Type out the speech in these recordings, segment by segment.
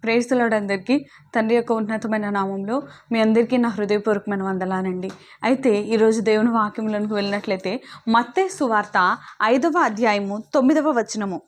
Praise the lord అందరికీ. తండ్రి యొక్క ఉన్నతమైన నామంలో మీ అందరికీ నా హృదయపూర్వకమైన వందనాలండి. అయితే ఈరోజు దేవుని వాక్యంలోనికి వెళ్ళినట్లయితే మత్తయి సువార్త 5వ అధ్యాయము 9వ వచనము,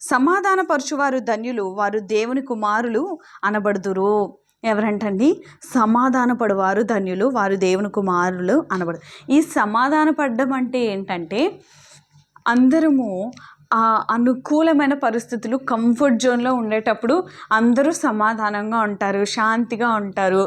సమాధానపరచువారు ధన్యులు, వారు దేవుని కుమారులు అనబడుదురు. ఎవరంటండి? సమాధానపడువారు ధన్యులు, వారు దేవుని కుమారులు అనబడు. ఈ సమాధానపడడం అంటే ఏంటంటే, అందరము అనుకూలమైన పరిస్థితులు, కంఫర్ట్ జోన్లో ఉండేటప్పుడు అందరూ సమాధానంగా ఉంటారు, శాంతిగా ఉంటారు,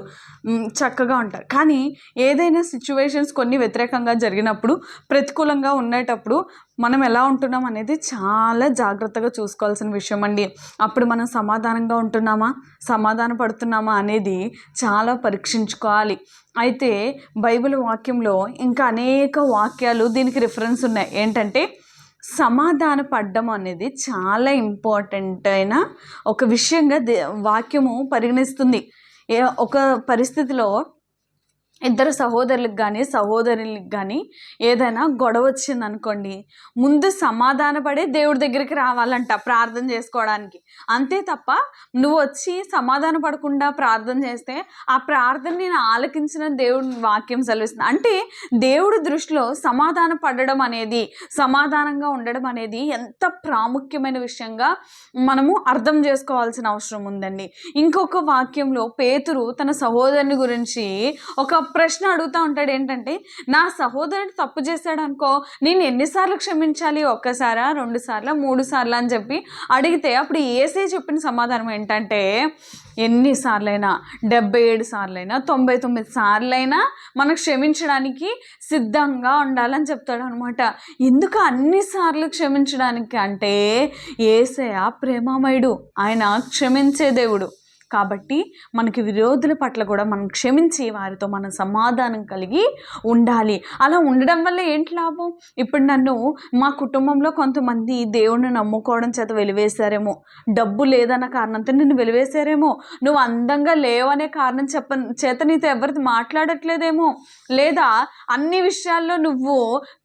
చక్కగా ఉంటారు. కానీ ఏదైనా సిచ్యువేషన్స్ కొన్ని వ్యతిరేకంగా జరిగినప్పుడు, ప్రతికూలంగా ఉండేటప్పుడు మనం ఎలా ఉంటున్నాం అనేది చాలా జాగ్రత్తగా చూసుకోవాల్సిన విషయం అండి. అప్పుడు మనం సమాధానంగా ఉంటున్నామా, సమాధాన పడుతున్నామా అనేది చాలా పరీక్షించుకోవాలి. అయితే బైబిల్ వాక్యంలో ఇంకా అనేక వాక్యాలు దీనికి రిఫరెన్స్ ఉన్నాయి. ఏంటంటే, సమాధాన పడడం అనేది చాలా ఇంపార్టెంట్ అయిన ఒక విషయంగా వాక్యము పరిగణిస్తుంది. ఒక పరిస్థితిలో ఇద్దరు సహోదరులకు కానీ సహోదరులకు కానీ ఏదైనా గొడవ వచ్చింది అనుకోండి, ముందు సమాధాన పడే దేవుడి దగ్గరికి రావాలంట ప్రార్థన చేసుకోవడానికి. అంతే తప్ప నువ్వు వచ్చి సమాధాన పడకుండా ప్రార్థన చేస్తే ఆ ప్రార్థన నేను ఆలకించిన దేవుడి వాక్యం సెలవిస్తుంది. అంటే దేవుడి దృష్టిలో సమాధాన పడడం అనేది, సమాధానంగా ఉండడం అనేది ఎంత ప్రాముఖ్యమైన విషయంగా మనము అర్థం చేసుకోవాల్సిన అవసరం ఉందండి. ఇంకొక వాక్యంలో పేతురు తన సహోదరుని గురించి ఒక ప్రశ్న అడుగుతూ ఉంటాడు. ఏంటంటే, నా సహోదరుడు తప్పు చేశాడు అనుకో, నేను ఎన్నిసార్లు క్షమించాలి? 1 సారా, 2 సార్లా, 3 సార్లా అని చెప్పి అడిగితే అప్పుడు యేసే చెప్పిన సమాధానం ఏంటంటే, ఎన్నిసార్లైనా, 77 సార్లైనా, 99 సార్లైనా మనం క్షమించడానికి సిద్ధంగా ఉండాలని చెప్తాడు అనమాట. ఎందుకు అన్నిసార్లు క్షమించడానికి అంటే, యేసయ్య ప్రేమమయుడు, ఆయన క్షమించే దేవుడు. కాబట్టి మనకి విరోధుల పట్ల కూడా మనం క్షమించి వారితో మనం సమాధానం కలిగి ఉండాలి. అలా ఉండడం వల్ల ఏంటి లాభం? ఇప్పుడు నన్ను మా కుటుంబంలో కొంతమంది దేవుణ్ణి నమ్ముకోవడం చేత వెలివేశారేమో, డబ్బు లేదన్న కారణంతో నిన్ను వెలివేశారేమో, నువ్వు అందంగా లేవనే కారణం చేత నీతో ఎవరితో మాట్లాడట్లేదేమో, లేదా అన్ని విషయాల్లో నువ్వు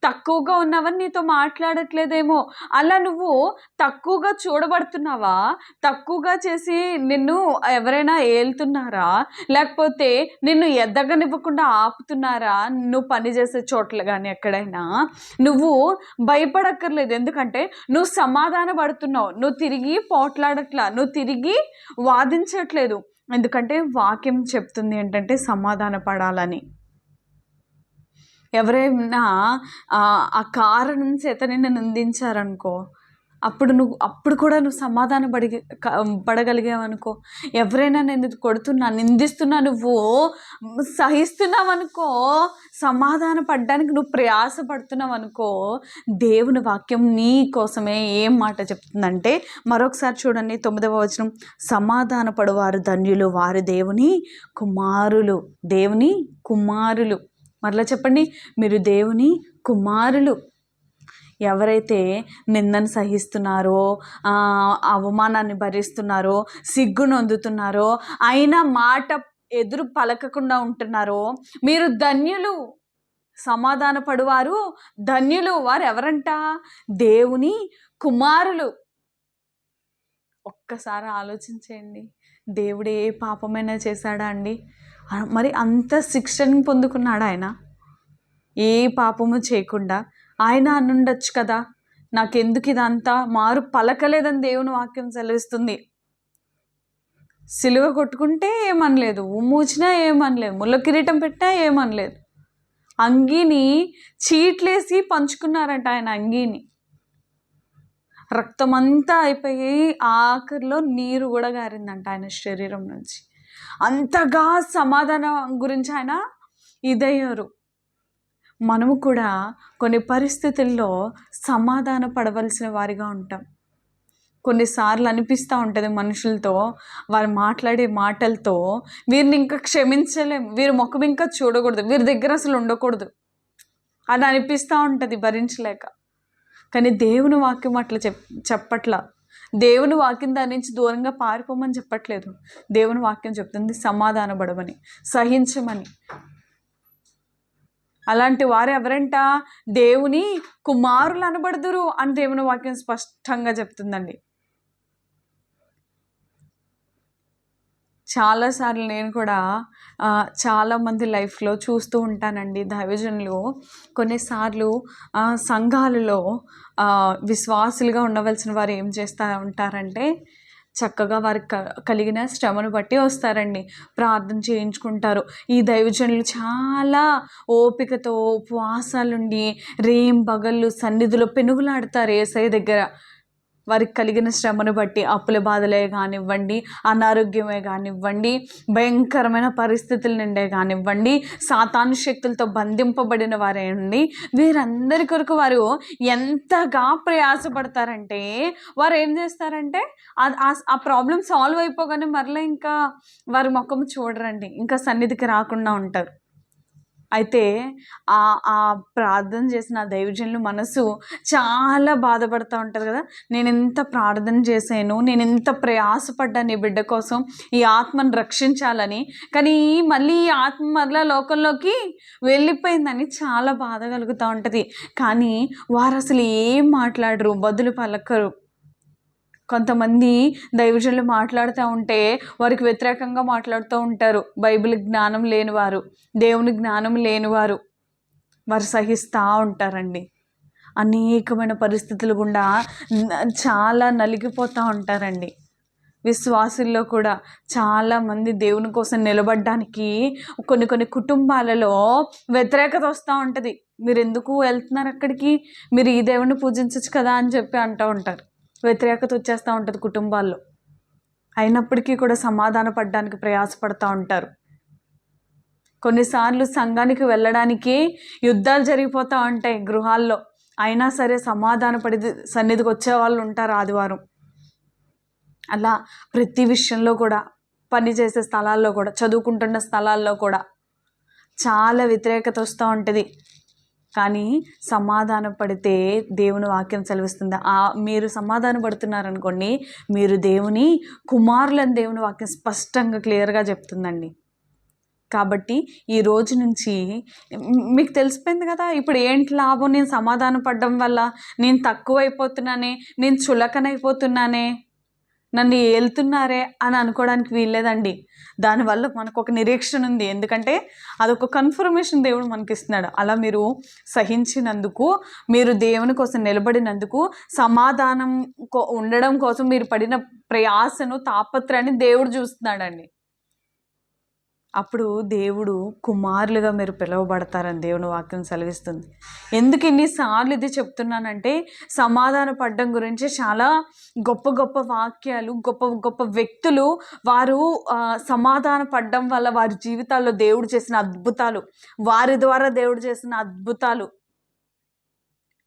తక్కువగా ఉన్నావని నీతో మాట్లాడట్లేదేమో, అలా నువ్వు తక్కువగా చూడబడుతున్నావా, తక్కువగా చేసి నిన్ను ఎవరైనా ఏలుతున్నారా, లేకపోతే నిన్ను ఎదగనివ్వకుండా ఆపుతున్నారా, నువ్వు పనిచేసే చోట్ల కానీ ఎక్కడైనా, నువ్వు భయపడక్కర్లేదు. ఎందుకంటే నువ్వు సమాధాన పడుతున్నావు, నువ్వు తిరిగి పోట్లాడట్లా, నువ్వు తిరిగి వాదించట్లేదు. ఎందుకంటే వాక్యం చెప్తుంది ఏంటంటే సమాధాన పడాలని. ఎవరైనా ఆ కారణం చేత నిన్ను నిందించారనుకో, అప్పుడు కూడా నువ్వు సమాధాన పడగలిగావనుకో, ఎవరైనా నేను కొడుతున్నా, నిందిస్తున్నా, నువ్వు సహిస్తున్నావు అనుకో, సమాధాన పడడానికి నువ్వు ప్రయాసపడుతున్నావు అనుకో, దేవుని వాక్యం నీ కోసమే ఏం మాట చెప్తుందంటే, మరొకసారి చూడండి 9వ వచనం, సమాధాన పడువారు ధన్యులు, వారు దేవుని కుమారులు. దేవుని కుమారులు. మరలా చెప్పండి, మీరు దేవుని కుమారులు. ఎవరైతే నిందను సహిస్తున్నారో, అవమానాన్ని భరిస్తున్నారో, సిగ్గునొందుతున్నారో, అయినా మాట ఎదురు పలకకుండా ఉంటున్నారో, మీరు ధన్యులు. సమాధాన పడువారు ధన్యులు. వారు ఎవరంట? దేవుని కుమారులు. ఒక్కసారి ఆలోచించేయండి, దేవుడు ఏ పాపమైనా చేశాడా అండి? మరి అంత శిక్షను పొందుకున్నాడు ఆయన? ఏ పాపము చేయకుండా ఆయన అనుండొచ్చు కదా, నాకెందుకు ఇదంతా, మారు పలకలేదని దేవుని వాక్యం సెలవిస్తుంది. సిలువ కొట్టుకుంటే ఏమనలేదు, మూచినా ఏమనలేదు, ముళ్ళ కిరీటం పెట్టినా ఏమనలేదు. అంగీని చీట్లేసి పంచుకున్నారంట ఆయన అంగీని. రక్తమంతా అయిపోయి ఆఖరిలో నీరు కూడా గారిందంట ఆయన శరీరం నుంచి. అంతగా సమాధానం గురించి ఆయన ఇదయ్యారు. మనము కూడా కొన్ని పరిస్థితుల్లో సమాధాన పడవలసిన వారిగా ఉంటాం. కొన్నిసార్లు అనిపిస్తూ ఉంటుంది మనుషులతో, వారు మాట్లాడే మాటలతో, వీరిని ఇంకా క్షమించలేము, వీరి ముఖం ఇంకా చూడకూడదు, వీరి దగ్గర అసలు ఉండకూడదు అని అనిపిస్తూ ఉంటుంది భరించలేక. కానీ దేవుని వాక్యం అట్లా చెప్పట్లా. దేవుని వాక్యం దాని నుంచి దూరంగా పారిపోమని చెప్పట్లేదు. దేవుని వాక్యం చెప్తుంది సమాధాన పడమని, సహించమని. అలాంటి వారు ఎవరంట? దేవుని కుమారులు అనబడుదురు అని దేవుని వాక్యం స్పష్టంగా చెప్తుందండి. చాలాసార్లు నేను కూడా చాలామంది లైఫ్లో చూస్తూ ఉంటానండి. దైవజనులు కొన్నిసార్లు సంఘాలలో విశ్వాసులుగా ఉండవలసిన వారు ఏం చేస్తూ ఉంటారంటే, చక్కగా వారికి కలిగిన శ్రమను బట్టి వస్తారండి. ప్రార్థన చేయించుకుంటారు. ఈ దైవజనులు చాలా ఓపికతో ఉపవాసాలుండి రేయింబగళ్ళు సన్నిధిలో పెనుగులాడతారు యేసయ్య దగ్గర. వారికి కలిగిన శ్రమను బట్టి, అప్పుల బాధలే కానివ్వండి, అనారోగ్యమే కానివ్వండి, భయంకరమైన పరిస్థితుల నుండే కానివ్వండి, సాతాను శక్తులతో బంధింపబడిన వారేనండి, వీరందరి కొరకు వారు ఎంతగా ప్రయాసపడతారంటే, వారు ఏం చేస్తారంటే ఆ ప్రాబ్లం సాల్వ్ అయిపోగానే మరలా ఇంకా వారి ముఖం చూడరండి, ఇంకా సన్నిధికి రాకుండా ఉంటారు. అయితే ఆ ప్రార్థన చేసిన ఆ దైవజనులు మనసు చాలా బాధపడుతూ ఉంటుంది కదా. నేను ఎంత ప్రార్థన చేశాను, నేను ఎంత ప్రయాసపడ్డాను ఈ బిడ్డ కోసం, ఈ ఆత్మను రక్షించాలని, కానీ మళ్ళీ ఈ ఆత్మ మరలా లోకంలోకి వెళ్ళిపోయిందని చాలా బాధ కలుగుతూ ఉంటుంది. కానీ వారు అసలు ఏం మాట్లాడరు, బదులు పలకరు. కొంతమంది దైవజనులు మాట్లాడుతూ ఉంటే వారికి వ్యతిరేకంగా మాట్లాడుతూ ఉంటారు. బైబిల్ జ్ఞానం లేనివారు, దేవుని జ్ఞానం లేనివారు, వారు సహిస్తూ ఉంటారండి. అనేకమైన పరిస్థితులు గుండా చాలా నలిగిపోతూ ఉంటారండి. విశ్వాసుల్లో కూడా చాలామంది దేవుని కోసం నిలబడడానికి కొన్ని కుటుంబాలలో వ్యతిరేకత వస్తూ ఉంటుంది. మీరు ఎందుకు వెళ్తున్నారు అక్కడికి, మీరు ఈ దేవుని పూజించవచ్చు కదా అని చెప్పి అంటూ ఉంటారు. వ్యతిరేకత వచ్చేస్తూ ఉంటుంది కుటుంబాల్లో. అయినప్పటికీ కూడా సమాధాన పడడానికి ప్రయాసపడుతూ ఉంటారు. కొన్నిసార్లు సంఘానికి వెళ్ళడానికి యుద్ధాలు జరిగిపోతూ ఉంటాయి గృహాల్లో, అయినా సరే సమాధాన పడి సన్నిధికి వచ్చే వాళ్ళు ఉంటారు ఆదివారం. అలా ప్రతి విషయంలో కూడా, పనిచేసే స్థలాల్లో కూడా, చదువుకుంటున్న స్థలాల్లో కూడా చాలా వ్యతిరేకత వస్తూ ఉంటుంది. కానీ సమాధాన పడితే దేవుని వాక్యం సెలవిస్తుంది, మీరు సమాధాన పడుతున్నారనుకోండి, మీరు దేవుని కుమారులని దేవుని వాక్యం స్పష్టంగా క్లియర్గా చెప్తుందండి. కాబట్టి ఈ రోజు నుంచి మీకు తెలిసిపోయింది కదా, ఇప్పుడు ఏంటి లాభం నేను సమాధాన పడడం వల్ల, నేను తక్కువైపోతున్నానే, నేను చులకనైపోతున్నానే, నన్ను ఏలుతున్నారే అని అనుకోవడానికి వీల్లేదండి. దానివల్ల మనకు ఒక నిరీక్షణ ఉంది. ఎందుకంటే అదొక కన్ఫర్మేషన్ దేవుడు మనకి ఇస్తున్నాడు. అలా మీరు సహించినందుకు, మీరు దేవుని కోసం నిలబడినందుకు, సమాధానం ఉండడం కోసం మీరు పడిన ప్రయాసను, తాపత్రయాన్ని దేవుడు చూస్తున్నాడండి. అప్పుడు దేవుడు కుమారులుగా మీరు పిలువబడతారని దేవుని వాక్యం సెలవిస్తుంది. ఎందుకు ఇన్నిసార్లు ఇది చెప్తున్నానంటే, సమాధాన పడడం గురించి చాలా గొప్ప గొప్ప వాక్యాలు, గొప్ప గొప్ప వ్యక్తులు వారు సమాధాన పడడం వల్ల వారి జీవితాల్లో దేవుడు చేసిన అద్భుతాలు, వారి ద్వారా దేవుడు చేసిన అద్భుతాలు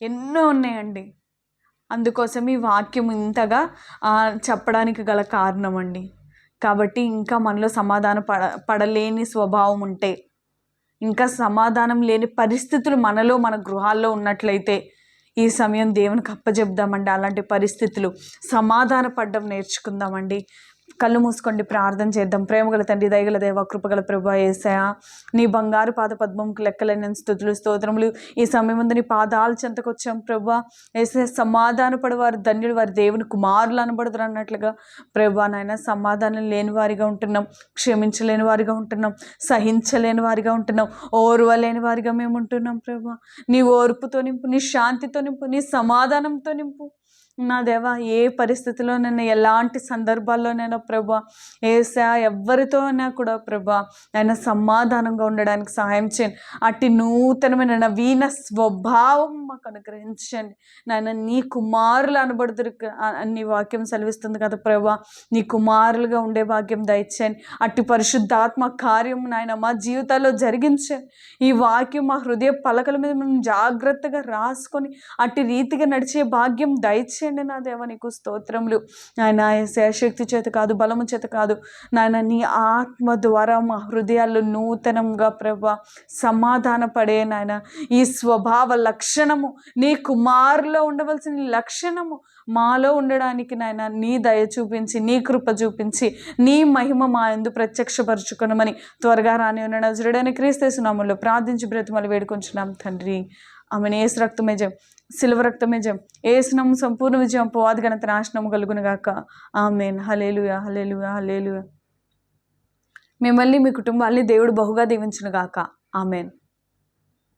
ఎన్నో ఉన్నాయండి. అందుకోసం ఈ వాక్యం ఇంతగా చెప్పడానికి గల కారణం అండి. కాబట్టి ఇంకా మనలో పడలేని స్వభావం ఉంటే, ఇంకా సమాధానం లేని పరిస్థితులు మనలో, మన గృహాల్లో ఉన్నట్లయితే ఈ సమయం దేవునికి అప్పచెప్దామండి. అలాంటి పరిస్థితులు సమాధాన పడడం నేర్చుకుందామండి. కళ్ళు మూసుకోండి, ప్రార్థన చేద్దాం. ప్రేమగల తండ్రి, దయగల దేవ, కృపగల ప్రభువా యేసయ్యా, నీ బంగారు పాద పద్మంకు లెక్కలేని స్తుతులు స్తోత్రములు. ఈ సమయం ముందు నీ పాదాల చెంతకు వచ్చాం ప్రభువా. యేసయ్య, సమాధాన పడేవారు ధన్యులు, వారి దేవుని కుమారులు అనబడతారు అన్నట్లుగా ప్రభువా నాయన, సమాధానం లేని వారిగా ఉంటున్నాం, క్షమించలేని వారిగా ఉంటున్నాం, సహించలేని వారిగా ఉంటున్నాం, ఓర్వలేని వారిగా మేము ఉంటున్నాం ప్రభువా. నీ ఓర్పుతో నింపు, నీ శాంతితో నింపు, నీ సమాధానంతో నింపు నా దేవా. ఏ పరిస్థితిలోనైనా, ఎలాంటి సందర్భాల్లోనైనా ప్రభా యేసయ్యా, ఎవరితోనైనా కూడా ప్రభా ఆయన సమాధానంగా ఉండడానికి సహాయం చేయండి. అట్టి నూతనమైన నవీన స్వభావం మాకు అనుగ్రహించండి నాయన. నీ కుమారులు అనబడుతురు నీ వాక్యం సెలవిస్తుంది కదా ప్రభా, నీ కుమారులుగా ఉండే భాగ్యం దయచేయండి. అట్టి పరిశుద్ధాత్మ కార్యం నాయన మా జీవితాల్లో జరిగించండి. ఈ వాక్యం మా హృదయ పలకల మీద మనం జాగ్రత్తగా రాసుకొని అట్టి రీతిగా నడిచే భాగ్యం దయచేయండి నా దేవ. నీకు స్తోత్రములు నాయన. శక్తి చేత కాదు, బలము చేత కాదు నాయన, నీ ఆత్మ ద్వారా మా హృదయాల్లో నూతనంగా ప్రభా సమాధాన పడే నాయన ఈ స్వభావ లక్షణము, నీ కుమారులో ఉండవలసిన లక్షణము మాలో ఉండడానికి నాయన నీ దయ చూపించి, నీ కృప చూపించి, నీ మహిమ మా యందు ప్రత్యక్షపరచుకొనమని త్వరగా రాని ఉన్న నజరుడైన క్రీస్తు యేసు నామములో ప్రార్థించి బ్రతిమలు వేడుకొంచున్నాం తండ్రి. ఆమెను యేసు రక్తమే జయం, సిలువ రక్తమే జయం, యేసు నామము సంపూర్ణ విజయం, అపవాది ఘనత నాశనము కలుగును గాక. ఆమేన్. హల్లెలూయా, హల్లెలూయా, హల్లెలూయా. మిమ్మల్ని మీ కుటుంబాల్ని దేవుడు బహుగా దీవించునుగాక. ఆమెన్.